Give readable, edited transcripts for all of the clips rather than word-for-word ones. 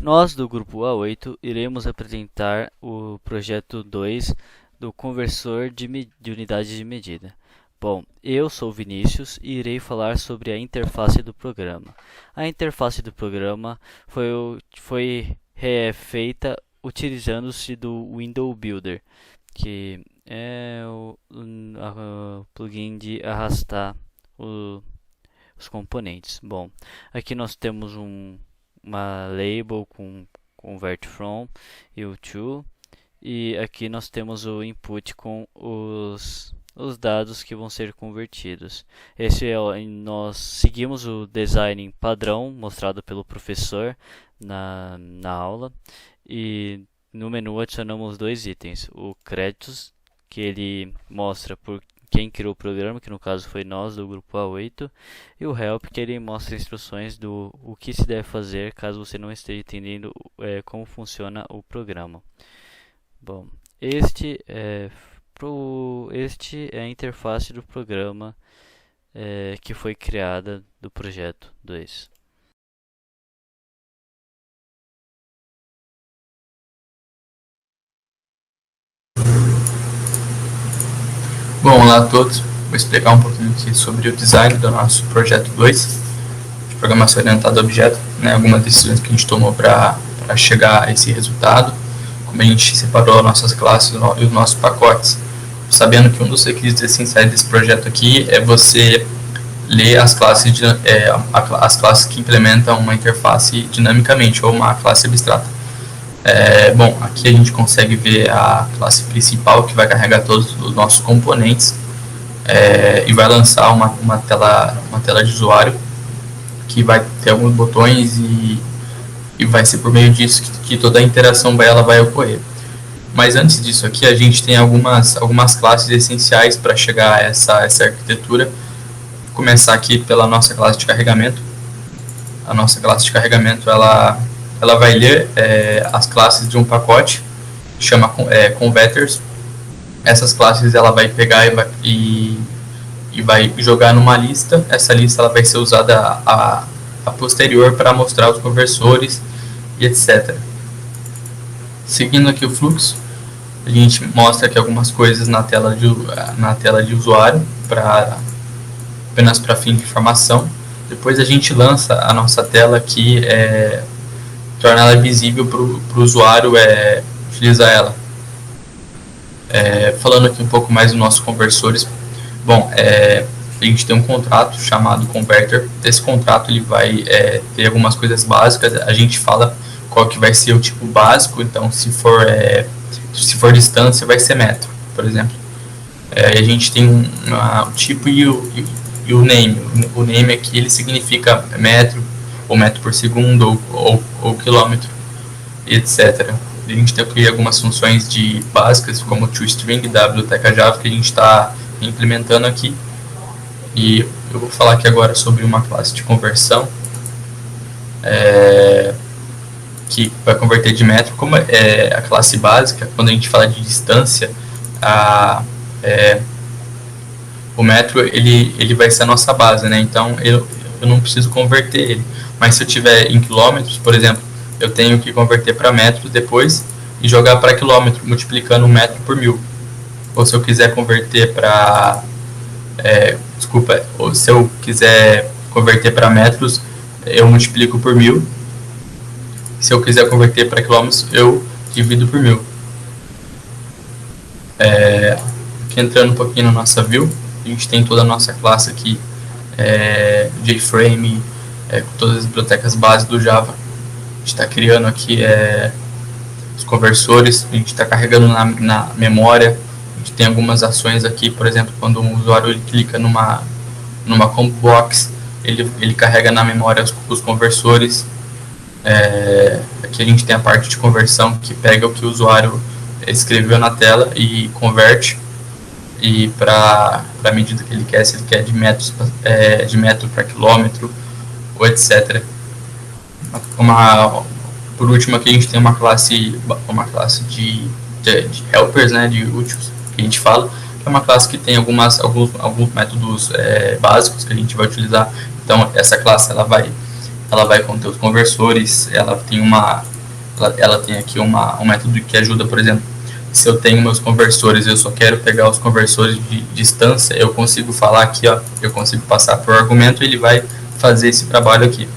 Nós do grupo A8 iremos apresentar o projeto 2 do conversor de unidade de medida. Bom, eu sou Vinícius e irei falar sobre a interface do programa. A interface do programa foi feita utilizando-se do Window Builder, que é o plugin de arrastar os componentes. Bom, aqui nós temos uma label com convert from e o to, e aqui nós temos o input com os dados que vão ser convertidos. Nós seguimos o design padrão mostrado pelo professor na aula, e no menu adicionamos dois itens: o créditos, que ele mostra por quem criou o programa, que no caso foi nós do grupo A8, e o help, que ele mostra instruções do o que se deve fazer caso você não esteja entendendo como funciona o programa. Bom, este é a interface do programa que foi criada do projeto 2. Bom, olá a todos. Vou explicar um pouquinho aqui sobre o design do nosso projeto 2 de programação orientada a objeto, algumas decisões que a gente tomou para chegar a esse resultado, como a gente separou nossas classes e os nossos pacotes, sabendo que um dos requisitos essenciais desse projeto aqui é você ler as classes que implementam uma interface dinamicamente, ou uma classe abstrata. Bom, aqui a gente consegue ver a classe principal, que vai carregar todos os nossos componentes e vai lançar uma tela de usuário que vai ter alguns botões e vai ser por meio disso que toda a interação ela vai ocorrer. Mas antes disso aqui, a gente tem algumas classes essenciais para chegar a essa arquitetura. Vou começar aqui pela nossa classe de carregamento. A nossa classe de carregamento ela vai ler as classes de um pacote, chama converters. Essas classes ela vai pegar e vai jogar numa lista. Essa lista ela vai ser usada a posterior para mostrar os conversores e etc. Seguindo aqui o fluxo, a gente mostra aqui algumas coisas na tela de usuário, apenas para fim de informação. Depois a gente lança a nossa tela aqui, torna ela visível para o usuário utilizar ela. Falando aqui um pouco mais dos nossos conversores, bom, a gente tem um contrato chamado converter. Esse contrato ele vai ter algumas coisas básicas. A gente fala qual que vai ser o tipo básico. Então, se for distância, vai ser metro, por exemplo. A gente tem o tipo e o name. O name aqui ele significa metro, ou metro por segundo, ou quilômetro, etc. A gente tem aqui algumas funções básicas, como toString da biblioteca Java, que a gente está implementando aqui. E eu vou falar aqui agora sobre uma classe de conversão, que vai converter de metro. Como é a classe básica, quando a gente fala de distância, o metro ele vai ser a nossa base, né? Então eu não preciso converter ele. Mas se eu tiver em quilômetros, por exemplo, eu tenho que converter para metros depois e jogar para quilômetro, multiplicando 1 metro por 1000. Ou se eu quiser converter para... ou se eu quiser converter para metros, eu multiplico por 1000. Se eu quiser converter para quilômetros, eu divido por 1000. Aqui entrando um pouquinho na nossa view, a gente tem toda a nossa classe aqui, JFrame, com todas as bibliotecas base do Java. A gente está criando aqui os conversores, a gente está carregando na memória. A gente tem algumas ações aqui, por exemplo, quando um usuário ele clica numa combo box, ele carrega na memória os conversores. Aqui a gente tem a parte de conversão, que pega o que o usuário escreveu na tela e converte, e para a medida que ele quer, se ele quer de metro para quilômetro, ou etc. Por último aqui a gente tem uma classe de helpers, de úteis, que a gente fala, que é uma classe que tem alguns métodos básicos que a gente vai utilizar. Então essa classe ela vai conter os conversores, ela tem uma ela tem aqui um método que ajuda, por exemplo, se eu tenho meus conversores e eu só quero pegar os conversores de distância, eu consigo falar aqui, ó, eu consigo passar por argumento e ele vai fazer esse trabalho aqui.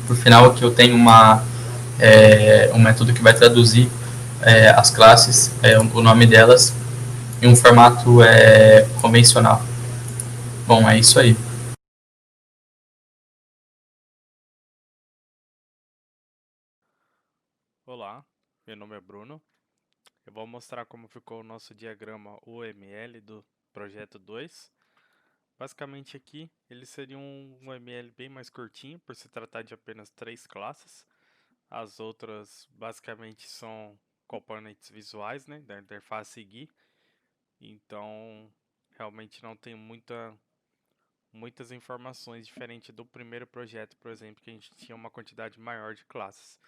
Por final, aqui eu tenho um método que vai traduzir as classes, o nome delas, em um formato convencional. Bom, é isso aí. Olá, meu nome é Bruno. Eu vou mostrar como ficou o nosso diagrama UML do projeto 2. Basicamente aqui, ele seria um UML bem mais curtinho, por se tratar de apenas 3 classes. As outras basicamente são componentes visuais, né, da interface GUI. Então, realmente não tem muitas informações diferentes do primeiro projeto, por exemplo, que a gente tinha uma quantidade maior de classes.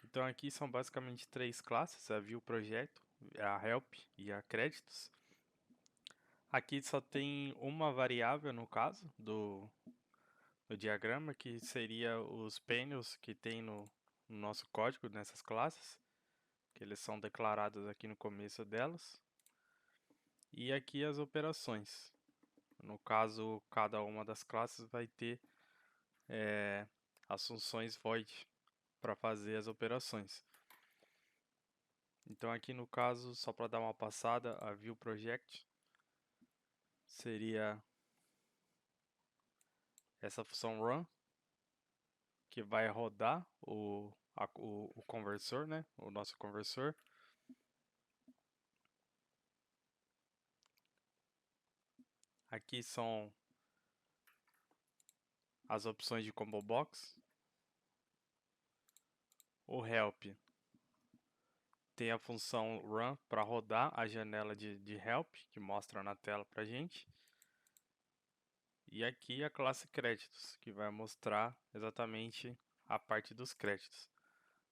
Então aqui são basicamente 3 classes, a View Projeto, a Help e a Créditos. Aqui só tem uma variável no caso do diagrama, que seria os painels que tem no nosso código nessas classes, que eles são declarados aqui no começo delas. E aqui as operações. No caso, cada uma das classes vai ter as funções void para fazer as operações. Então aqui no caso, só para dar uma passada, a View Project seria essa função run, que vai rodar o conversor, né? O nosso conversor. Aqui são as opções de combo box. O help tem a função run para rodar a janela de help, que mostra na tela para gente. E aqui a classe créditos, que vai mostrar exatamente a parte dos créditos.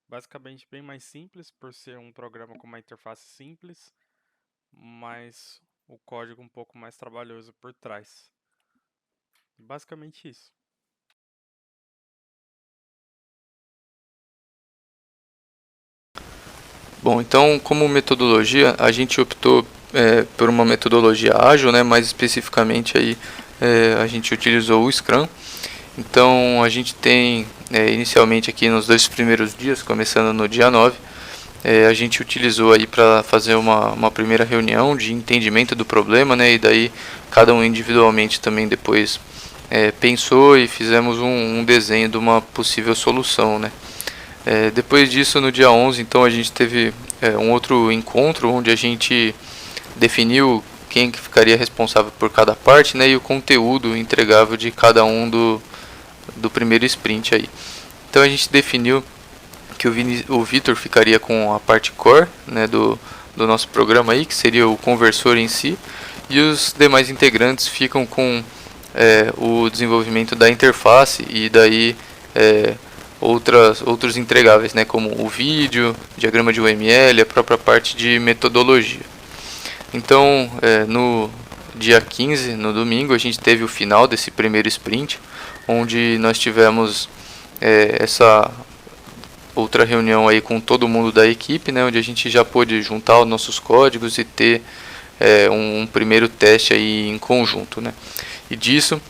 Basicamente bem mais simples, por ser um programa com uma interface simples, mas o código um pouco mais trabalhoso por trás. Basicamente isso. Bom, então como metodologia, a gente optou por uma metodologia ágil, né? Mais especificamente aí a gente utilizou o Scrum. Então a gente tem inicialmente aqui nos 2 primeiros dias, começando no dia 9, a gente utilizou aí para fazer uma primeira reunião de entendimento do problema, né? E daí cada um individualmente também depois pensou e fizemos um desenho de uma possível solução, né? Depois disso, no dia 11, então a gente teve um outro encontro onde a gente definiu quem que ficaria responsável por cada parte, né, e o conteúdo entregável de cada um do primeiro sprint aí. Então a gente definiu que o Vitor ficaria com a parte core, né, do nosso programa aí, que seria o conversor em si, e os demais integrantes ficam com o desenvolvimento da interface e daí outros entregáveis, né, como o vídeo, diagrama de UML, a própria parte de metodologia. Então, no dia 15, no domingo, a gente teve o final desse primeiro sprint, onde nós tivemos essa outra reunião aí com todo mundo da equipe, né, onde a gente já pôde juntar os nossos códigos e ter um primeiro teste aí em conjunto, né. E disso,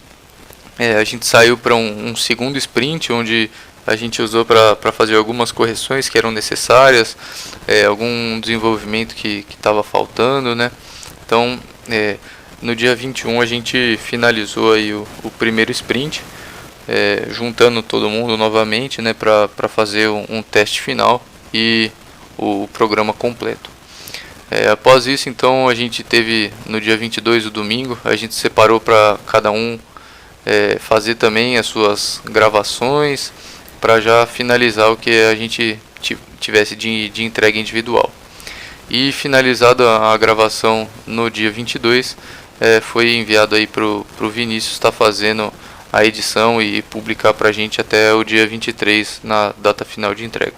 a gente saiu para um segundo sprint, onde a gente usou para fazer algumas correções que eram necessárias, algum desenvolvimento que estava faltando, né? Então, no dia 21 a gente finalizou aí o primeiro sprint, juntando todo mundo novamente, né, para fazer um teste final e o programa completo. Após isso, então, a gente teve no dia 22, o domingo, a gente separou para cada um fazer também as suas gravações, para já finalizar o que a gente tivesse de entrega individual. E finalizada a gravação no dia 22, foi enviado aí para o Vinícius estar fazendo a edição e publicar para a gente até o dia 23 na data final de entrega.